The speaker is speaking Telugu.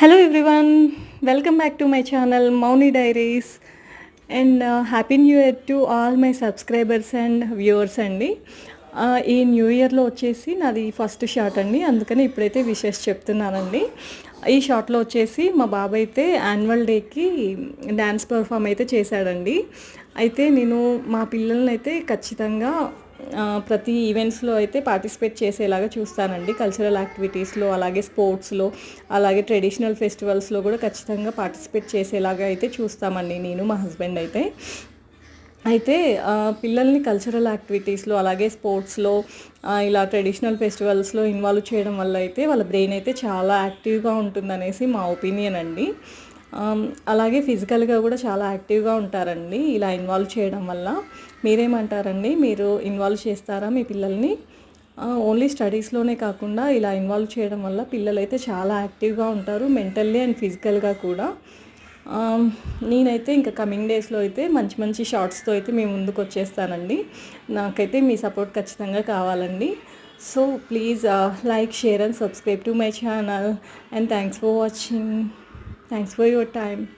Hello everyone, welcome back to my channel Mauni Diaries and happy new year to all my subscribers and viewers అండి. ఈ న్యూ ఇయర్లో వచ్చేసి నాది ఫస్ట్ షాట్ అండి, అందుకని ఇప్పుడైతే విషెస్ చెప్తున్నానండి. ఈ షాట్లో వచ్చేసి మా బాబు అయితే యాన్యువల్ డేకి డ్యాన్స్ పర్ఫామ్ అయితే చేశాడండి. అయితే నేను మా పిల్లల్ని అయితే ఖచ్చితంగా ప్రతి ఈవెంట్స్లో అయితే పార్టిసిపేట్ చేసేలాగా చూస్తానండి. కల్చరల్ యాక్టివిటీస్లో, అలాగే స్పోర్ట్స్లో, అలాగే ట్రెడిషనల్ ఫెస్టివల్స్లో కూడా ఖచ్చితంగా పార్టిసిపేట్ చేసేలాగా అయితే చూస్తామండి నేను, మా హస్బెండ్ అయితే. అయితే పిల్లల్ని కల్చరల్ యాక్టివిటీస్లో, అలాగే స్పోర్ట్స్లో, ఇలా ట్రెడిషనల్ ఫెస్టివల్స్లో ఇన్వాల్వ్ చేయడం వల్ల అయితే వాళ్ళ బ్రెయిన్ అయితే చాలా యాక్టివ్గా ఉంటుందనేసి మా ఒపీనియన్ అండి. అలాగే ఫిజికల్గా కూడా చాలా యాక్టివ్గా ఉంటారండి ఇలా ఇన్వాల్వ్ చేయడం వల్ల. మీరేమంటారండి? మీరు ఇన్వాల్వ్ చేస్తారా మీ పిల్లల్ని? ఓన్లీ స్టడీస్లోనే కాకుండా ఇలా ఇన్వాల్వ్ చేయడం వల్ల పిల్లలైతే చాలా యాక్టివ్గా ఉంటారు, మెంటల్లీ అండ్ ఫిజికల్గా కూడా. నేనైతే ఇంకా కమింగ్ డేస్లో అయితే మంచి మంచి షార్ట్స్తో అయితే మీ ముందుకు వచ్చేస్తానండి. నాకైతే మీ సపోర్ట్ ఖచ్చితంగా కావాలండి. So please like, share and subscribe to my channel. And thanks for watching. Thanks for your time.